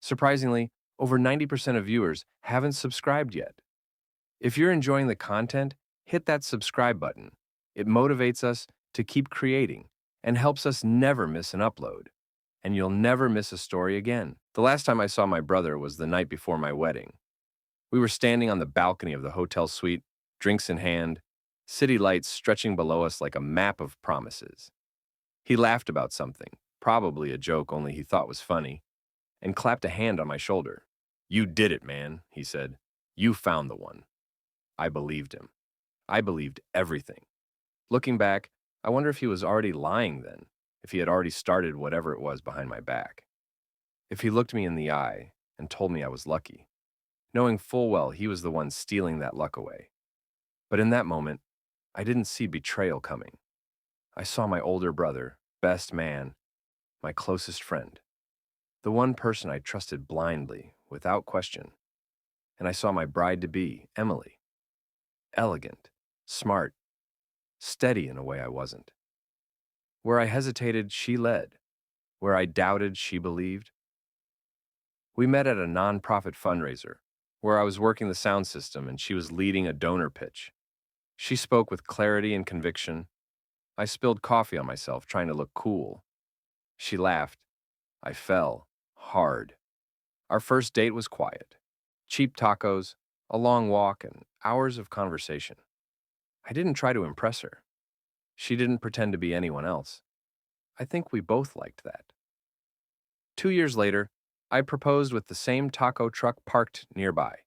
Surprisingly, over 90% of viewers haven't subscribed yet. If you're enjoying the content, hit that subscribe button. It motivates us to keep creating and helps us never miss an upload. And you'll never miss a story again. The last time I saw my brother was the night before my wedding. We were standing on the balcony of the hotel suite, drinks in hand, city lights stretching below us like a map of promises. He laughed about something, probably a joke only he thought was funny, and clapped a hand on my shoulder. "You did it, man," he said. "You found the one." I believed him. I believed everything. Looking back, I wonder if he was already lying then, if he had already started whatever it was behind my back. If he looked me in the eye and told me I was lucky, knowing full well he was the one stealing that luck away. But in that moment, I didn't see betrayal coming. I saw my older brother, best man, my closest friend, the one person I trusted blindly, without question. And I saw my bride-to-be, Emily, elegant, smart, steady in a way I wasn't. Where I hesitated, she led. Where I doubted, she believed. We met at a nonprofit fundraiser, where I was working the sound system and she was leading a donor pitch. She spoke with clarity and conviction. I spilled coffee on myself, trying to look cool. She laughed. I fell, hard. Our first date was quiet. Cheap tacos, a long walk, and hours of conversation. I didn't try to impress her. She didn't pretend to be anyone else. I think we both liked that. 2 years later, I proposed with the same taco truck parked nearby,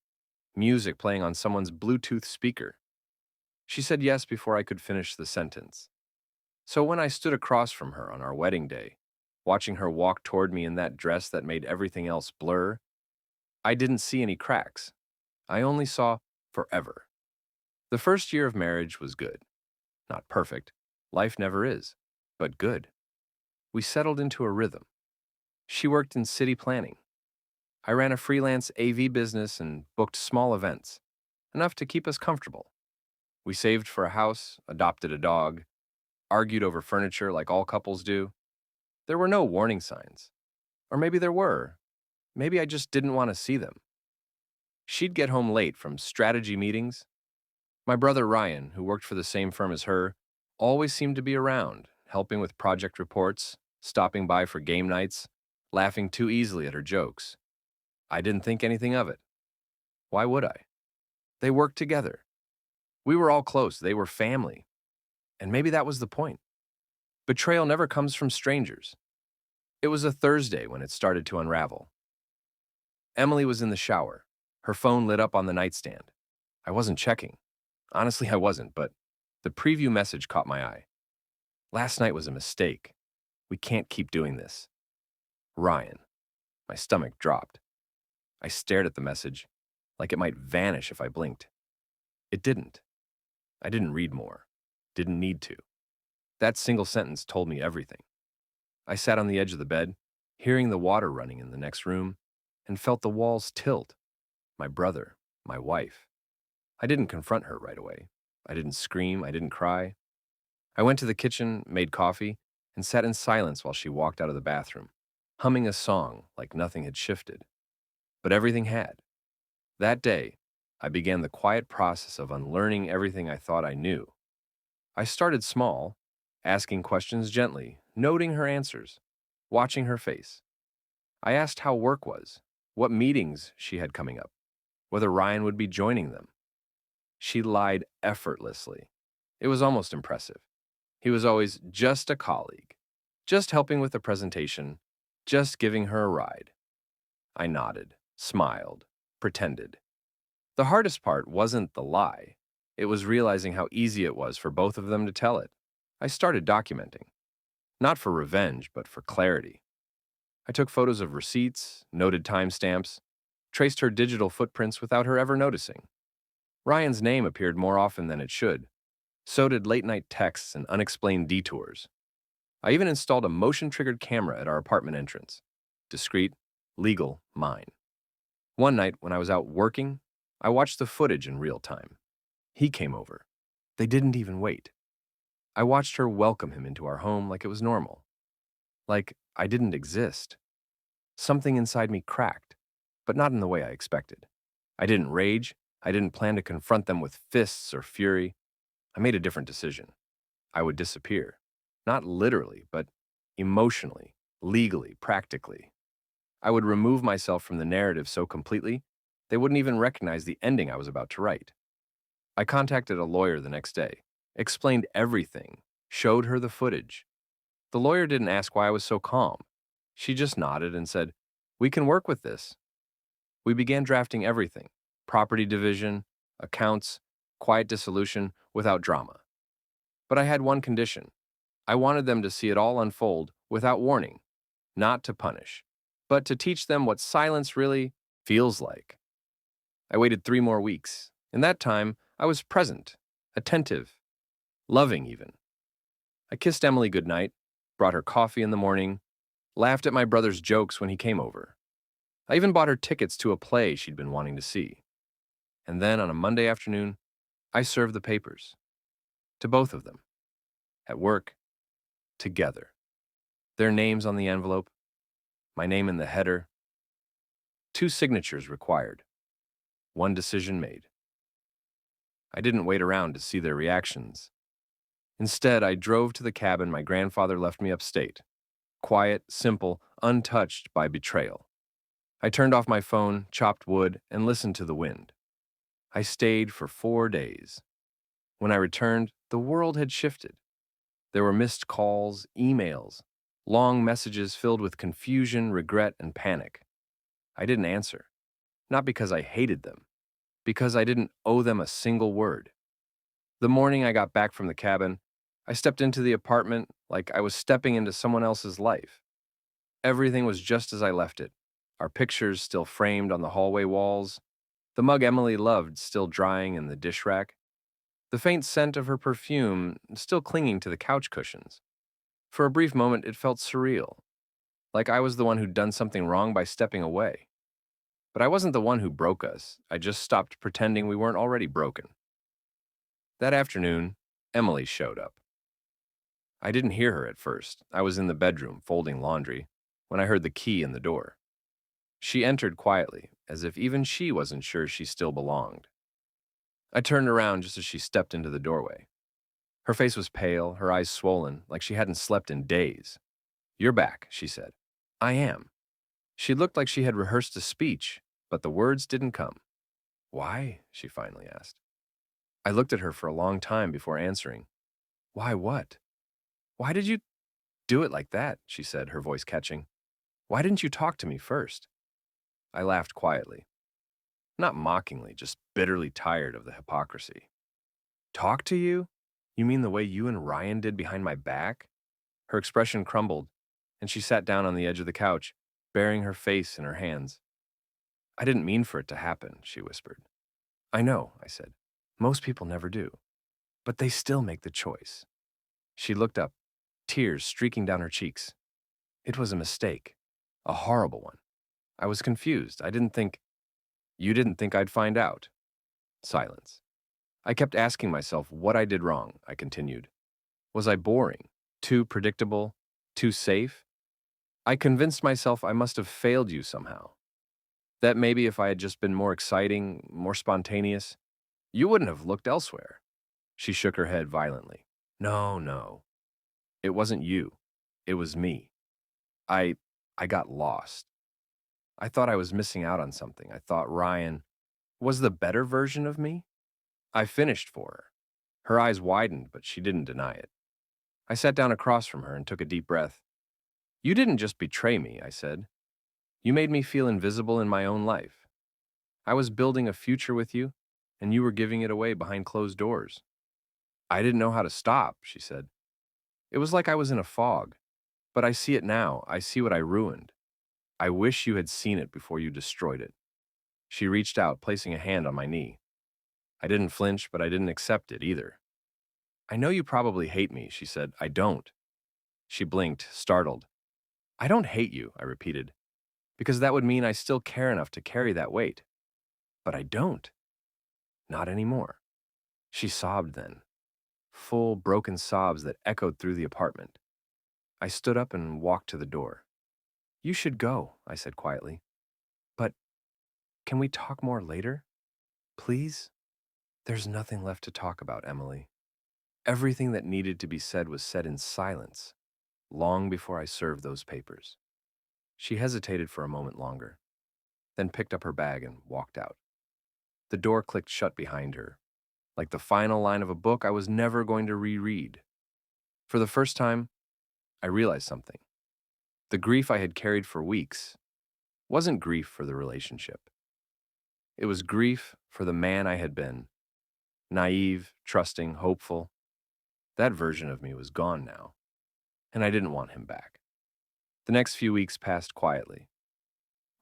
music playing on someone's Bluetooth speaker. She said yes before I could finish the sentence. So when I stood across from her on our wedding day, watching her walk toward me in that dress that made everything else blur, I didn't see any cracks. I only saw forever. The first year of marriage was good. Not perfect. Life never is, but good. We settled into a rhythm. She worked in city planning. I ran a freelance AV business and booked small events, enough to keep us comfortable. We saved for a house, adopted a dog, argued over furniture like all couples do. There were no warning signs. Or maybe there were. Maybe I just didn't want to see them. She'd get home late from strategy meetings. My brother Ryan, who worked for the same firm as her, always seemed to be around, helping with project reports, stopping by for game nights, laughing too easily at her jokes. I didn't think anything of it. Why would I? They worked together. We were all close. They were family. And maybe that was the point. Betrayal never comes from strangers. It was a Thursday when it started to unravel. Emily was in the shower, her phone lit up on the nightstand. I wasn't checking. Honestly, I wasn't, but the preview message caught my eye. "Last night was a mistake. We can't keep doing this. Ryan." My stomach dropped. I stared at the message, like it might vanish if I blinked. It didn't. I didn't read more. Didn't need to. That single sentence told me everything. I sat on the edge of the bed, hearing the water running in the next room, and felt the walls tilt. My brother, my wife. I didn't confront her right away. I didn't scream. I didn't cry. I went to the kitchen, made coffee, and sat in silence while she walked out of the bathroom, humming a song like nothing had shifted. But everything had. That day, I began the quiet process of unlearning everything I thought I knew. I started small, asking questions gently, noting her answers, watching her face. I asked how work was, what meetings she had coming up, whether Ryan would be joining them. She lied effortlessly. It was almost impressive. He was always just a colleague, just helping with the presentation, just giving her a ride. I nodded, smiled, pretended. The hardest part wasn't the lie. It was realizing how easy it was for both of them to tell it. I started documenting. Not for revenge, but for clarity. I took photos of receipts, noted timestamps, traced her digital footprints without her ever noticing. Ryan's name appeared more often than it should. So did late-night texts and unexplained detours. I even installed a motion-triggered camera at our apartment entrance. Discreet, legal, mine. One night, when I was out working, I watched the footage in real time. He came over. They didn't even wait. I watched her welcome him into our home like it was normal. Like I didn't exist. Something inside me cracked, but not in the way I expected. I didn't rage. I didn't plan to confront them with fists or fury. I made a different decision. I would disappear. Not literally, but emotionally, legally, practically. I would remove myself from the narrative so completely, they wouldn't even recognize the ending I was about to write. I contacted a lawyer the next day, explained everything, showed her the footage. The lawyer didn't ask why I was so calm. She just nodded and said, "We can work with this." We began drafting everything: property division, accounts, quiet dissolution, without drama. But I had one condition. I wanted them to see it all unfold without warning, not to punish, but to teach them what silence really feels like. I waited 3 more weeks. In that time, I was present, attentive, loving even. I kissed Emily goodnight, brought her coffee in the morning, laughed at my brother's jokes when he came over. I even bought her tickets to a play she'd been wanting to see. And then on a Monday afternoon, I served the papers. To both of them. At work. Together. Their names on the envelope. My name in the header. 2 signatures required. 1 decision made. I didn't wait around to see their reactions. Instead, I drove to the cabin my grandfather left me upstate. Quiet, simple, untouched by betrayal. I turned off my phone, chopped wood, and listened to the wind. I stayed for 4 days. When I returned, the world had shifted. There were missed calls, emails, long messages filled with confusion, regret, and panic. I didn't answer. Not because I hated them, because I didn't owe them a single word. The morning I got back from the cabin, I stepped into the apartment like I was stepping into someone else's life. Everything was just as I left it. Our pictures still framed on the hallway walls, the mug Emily loved still drying in the dish rack, the faint scent of her perfume still clinging to the couch cushions. For a brief moment, it felt surreal, like I was the one who'd done something wrong by stepping away. But I wasn't the one who broke us. I just stopped pretending we weren't already broken. That afternoon, Emily showed up. I didn't hear her at first. I was in the bedroom, folding laundry, when I heard the key in the door. She entered quietly, as if even she wasn't sure she still belonged. I turned around just as she stepped into the doorway. Her face was pale, her eyes swollen, like she hadn't slept in days. "You're back," she said. "I am." She looked like she had rehearsed a speech, but the words didn't come. "Why?" she finally asked. I looked at her for a long time before answering. "Why what?" "Why did you do it like that?" she said, her voice catching. "Why didn't you talk to me first?" I laughed quietly. Not mockingly, just bitterly tired of the hypocrisy. "Talk to you? You mean the way you and Ryan did behind my back?" Her expression crumbled, and she sat down on the edge of the couch, burying her face in her hands. "I didn't mean for it to happen," she whispered. "I know," I said. "Most people never do. But they still make the choice." She looked up, tears streaking down her cheeks. "It was a mistake. A horrible one. I was confused. You didn't think I'd find out." Silence. I kept asking myself what I did wrong, I continued. Was I boring? Too predictable? Too safe? I convinced myself I must have failed you somehow. That maybe if I had just been more exciting, more spontaneous, you wouldn't have looked elsewhere. She shook her head violently. "No, no. It wasn't you. It was me. I I got lost. I thought I was missing out on something. I thought Ryan was the better version of me." I finished for her. Her eyes widened, but she didn't deny it. I sat down across from her and took a deep breath. "You didn't just betray me," I said. "You made me feel invisible in my own life. I was building a future with you, and you were giving it away behind closed doors." "I didn't know how to stop," she said. "It was like I was in a fog. But I see it now. I see what I ruined. I wish you had seen it before you destroyed it." She reached out, placing a hand on my knee. I didn't flinch, but I didn't accept it either. "I know you probably hate me," she said. "I don't." She blinked, startled. "I don't hate you," I repeated, "because that would mean I still care enough to carry that weight. But I don't. Not anymore." She sobbed then, full, broken sobs that echoed through the apartment. I stood up and walked to the door. You should go, I said quietly. But can we talk more later? Please? There's nothing left to talk about, Emily. Everything that needed to be said was said in silence, long before I served those papers. She hesitated for a moment longer, then picked up her bag and walked out. The door clicked shut behind her, like the final line of a book I was never going to reread. For the first time, I realized something. The grief I had carried for weeks wasn't grief for the relationship. It was grief for the man I had been, naive, trusting, hopeful. That version of me was gone now, and I didn't want him back. The next few weeks passed quietly.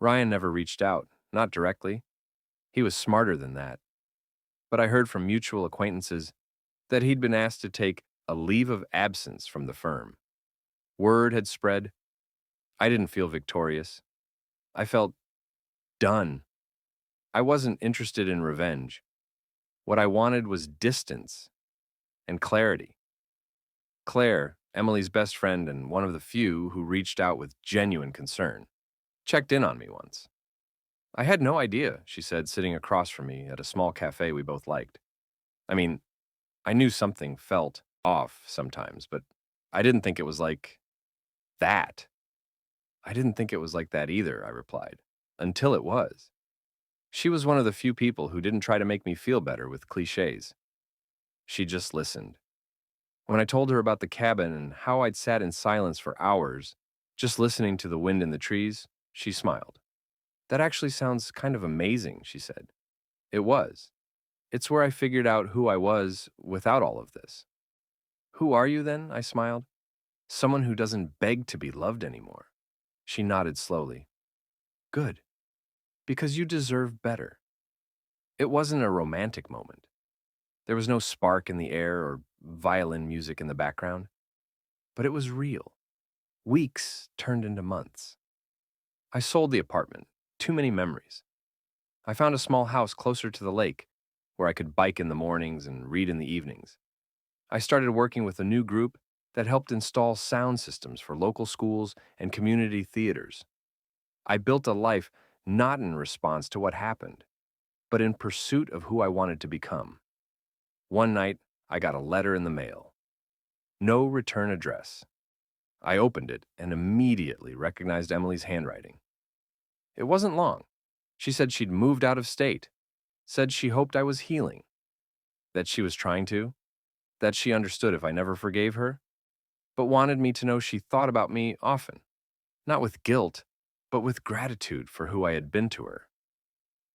Ryan never reached out, not directly. He was smarter than that. But I heard from mutual acquaintances that he'd been asked to take a leave of absence from the firm. Word had spread. I didn't feel victorious. I felt done. I wasn't interested in revenge. What I wanted was distance and clarity. Claire, Emily's best friend and one of the few who reached out with genuine concern, checked in on me once. I had no idea, she said, sitting across from me at a small cafe we both liked. I mean, I knew something felt off sometimes, but I didn't think it was like that. I didn't think it was like that either, I replied, until it was. She was one of the few people who didn't try to make me feel better with cliches. She just listened. When I told her about the cabin and how I'd sat in silence for hours, just listening to the wind in the trees, she smiled. That actually sounds kind of amazing, she said. It was. It's where I figured out who I was without all of this. Who are you then? I smiled. Someone who doesn't beg to be loved anymore. She nodded slowly. Good. Because you deserve better. It wasn't a romantic moment. There was no spark in the air or violin music in the background. But it was real. Weeks turned into months. I sold the apartment. Too many memories. I found a small house closer to the lake where I could bike in the mornings and read in the evenings. I started working with a new group that helped install sound systems for local schools and community theaters. I built a life not in response to what happened, but in pursuit of who I wanted to become. One night, I got a letter in the mail. No return address. I opened it and immediately recognized Emily's handwriting. It wasn't long. She said she'd moved out of state, said she hoped I was healing, that she was trying to, that she understood if I never forgave her, but wanted me to know she thought about me often, not with guilt, but with gratitude for who I had been to her.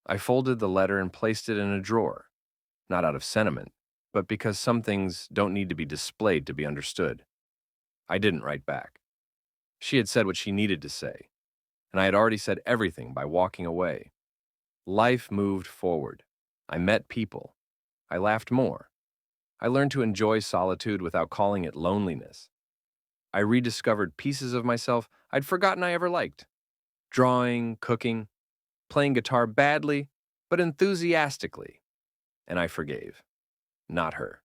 I folded the letter and placed it in a drawer, not out of sentiment, but because some things don't need to be displayed to be understood. I didn't write back. She had said what she needed to say, and I had already said everything by walking away. Life moved forward. I met people. I laughed more. I learned to enjoy solitude without calling it loneliness. I rediscovered pieces of myself I'd forgotten I ever liked. Drawing, cooking, playing guitar badly, but enthusiastically. And I forgave. Not her.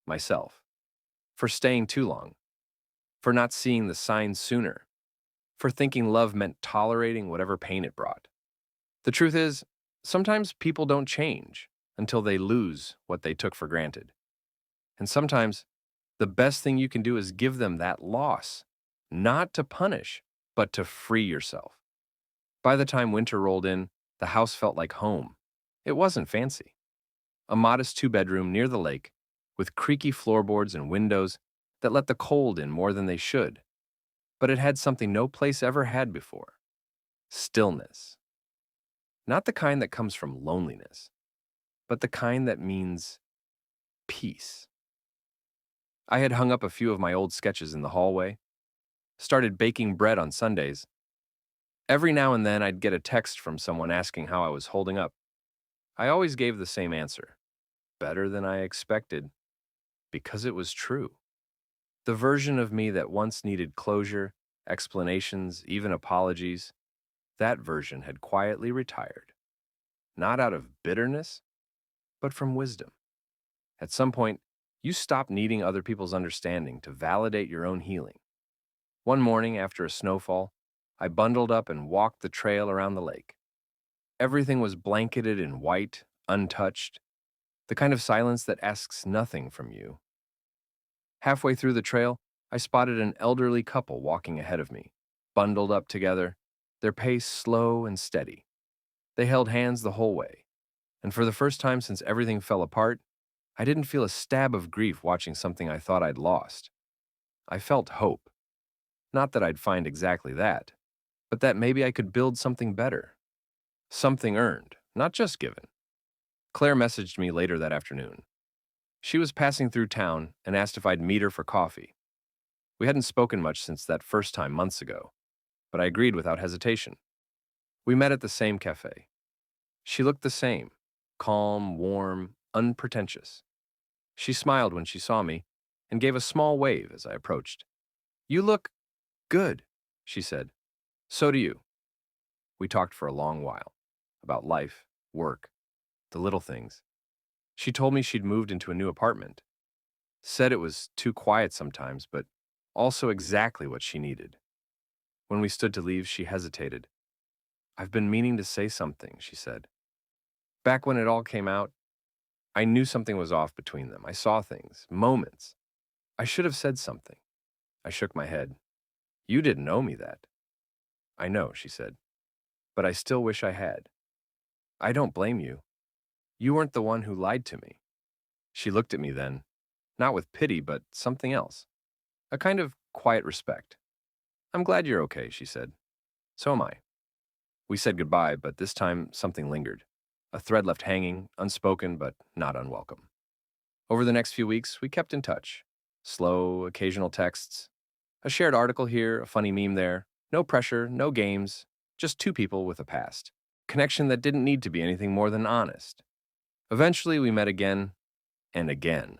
Myself. For staying too long. For not seeing the signs sooner. For thinking love meant tolerating whatever pain it brought. The truth is, sometimes people don't change until they lose what they took for granted. And sometimes, the best thing you can do is give them that loss, not to punish, but to free yourself. By the time winter rolled in, the house felt like home. It wasn't fancy. A modest two-bedroom near the lake, with creaky floorboards and windows that let the cold in more than they should. But it had something no place ever had before. Stillness. Not the kind that comes from loneliness, but the kind that means peace. I had hung up a few of my old sketches in the hallway, started baking bread on Sundays. Every now and then I'd get a text from someone asking how I was holding up. I always gave the same answer. Better than I expected, because it was true. The version of me that once needed closure, explanations, even apologies, that version had quietly retired. Not out of bitterness, but from wisdom. At some point, you stop needing other people's understanding to validate your own healing. One morning after a snowfall, I bundled up and walked the trail around the lake. Everything was blanketed in white, untouched, the kind of silence that asks nothing from you. Halfway through the trail, I spotted an elderly couple walking ahead of me, bundled up together, their pace slow and steady. They held hands the whole way, and for the first time since everything fell apart, I didn't feel a stab of grief watching something I thought I'd lost. I felt hope. Not that I'd find exactly that, but that maybe I could build something better. Something earned, not just given. Claire messaged me later that afternoon. She was passing through town and asked if I'd meet her for coffee. We hadn't spoken much since that first time months ago, but I agreed without hesitation. We met at the same cafe. She looked the same, calm, warm, unpretentious. She smiled when she saw me and gave a small wave as I approached. "You look good," she said. "So do you." We talked for a long while about life, work, the little things. She told me she'd moved into a new apartment, said it was too quiet sometimes, but also exactly what she needed. When we stood to leave, she hesitated. "I've been meaning to say something," she said. Back when it all came out, I knew something was off between them. I saw things, moments. I should have said something. I shook my head. "You didn't owe me that." "I know," she said, "but I still wish I had." "I don't blame you. You weren't the one who lied to me." She looked at me then, not with pity, but something else. A kind of quiet respect. "I'm glad you're okay," she said. "So am I." We said goodbye, but this time something lingered. A thread left hanging, unspoken but not unwelcome. Over the next few weeks, we kept in touch. Slow, occasional texts. A shared article here, a funny meme there. No pressure, no games. Just two people with a past. Connection that didn't need to be anything more than honest. Eventually, we met again and again.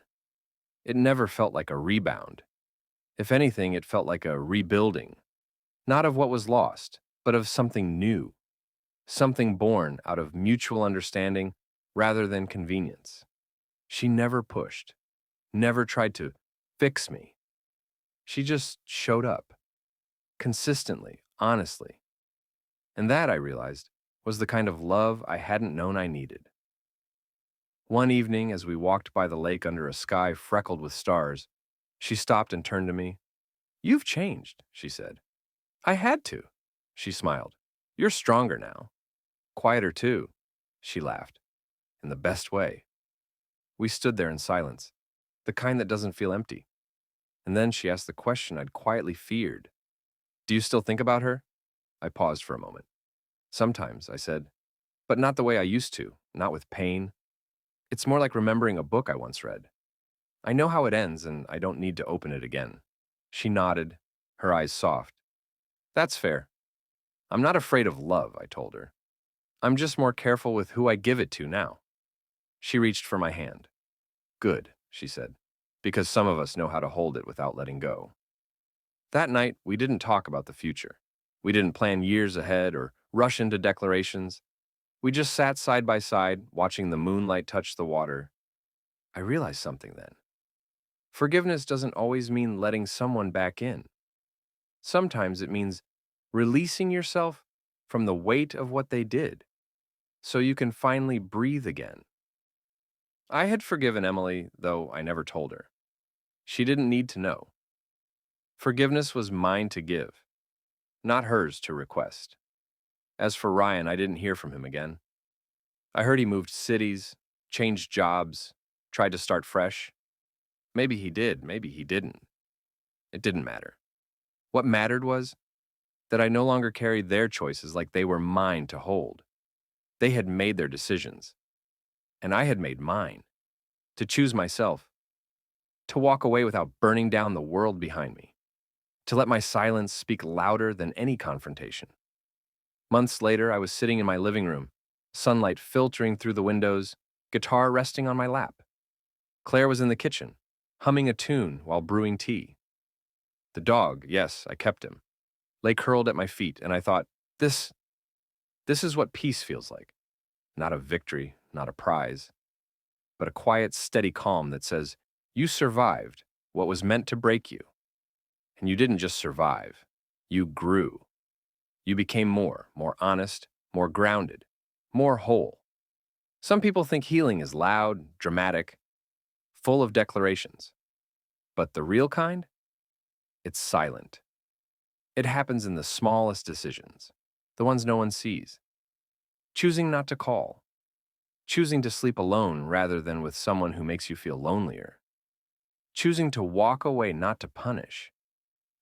It never felt like a rebound. If anything, it felt like a rebuilding. Not of what was lost, but of something new. Something born out of mutual understanding rather than convenience. She never pushed, never tried to fix me. She just showed up, consistently, honestly. And that, I realized, was the kind of love I hadn't known I needed. One evening, as we walked by the lake under a sky freckled with stars, she stopped and turned to me. "You've changed," she said. "I had to," she smiled. "You're stronger now. Quieter too," she laughed, in the best way. We stood there in silence, the kind that doesn't feel empty. And then she asked the question I'd quietly feared. "Do you still think about her?" I paused for a moment. "Sometimes," I said, "but not the way I used to, not with pain. It's more like remembering a book I once read. I know how it ends and I don't need to open it again." She nodded, her eyes soft. "That's fair. I'm not afraid of love," I told her. "I'm just more careful with who I give it to now." She reached for my hand. "Good," she said, "because some of us know how to hold it without letting go." That night, we didn't talk about the future. We didn't plan years ahead or rush into declarations. We just sat side by side, watching the moonlight touch the water. I realized something then. Forgiveness doesn't always mean letting someone back in. Sometimes it means releasing yourself from the weight of what they did, so you can finally breathe again. I had forgiven Emily, though I never told her. She didn't need to know. Forgiveness was mine to give, not hers to request. As for Ryan, I didn't hear from him again. I heard he moved cities, changed jobs, tried to start fresh. Maybe he did, maybe he didn't. It didn't matter. What mattered was that I no longer carried their choices like they were mine to hold. They had made their decisions, and I had made mine. To choose myself, to walk away without burning down the world behind me, to let my silence speak louder than any confrontation. Months later, I was sitting in my living room, sunlight filtering through the windows, guitar resting on my lap. Claire was in the kitchen, humming a tune while brewing tea. The dog, yes, I kept him, lay curled at my feet, and I thought, this is what peace feels like. Not a victory, not a prize, but a quiet, steady calm that says, you survived what was meant to break you. And you didn't just survive, you grew. You became more honest, more grounded, more whole. Some people think healing is loud, dramatic, full of declarations. But the real kind? It's silent. It happens in the smallest decisions, the ones no one sees. Choosing not to call, choosing to sleep alone rather than with someone who makes you feel lonelier, choosing to walk away not to punish,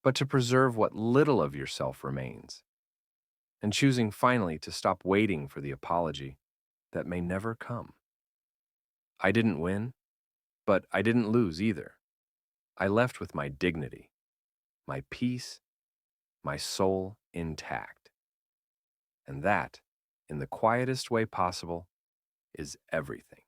but to preserve what little of yourself remains, and choosing finally to stop waiting for the apology that may never come. I didn't win, but I didn't lose either. I left with my dignity, my peace, my soul intact. And that, in the quietest way possible, is everything.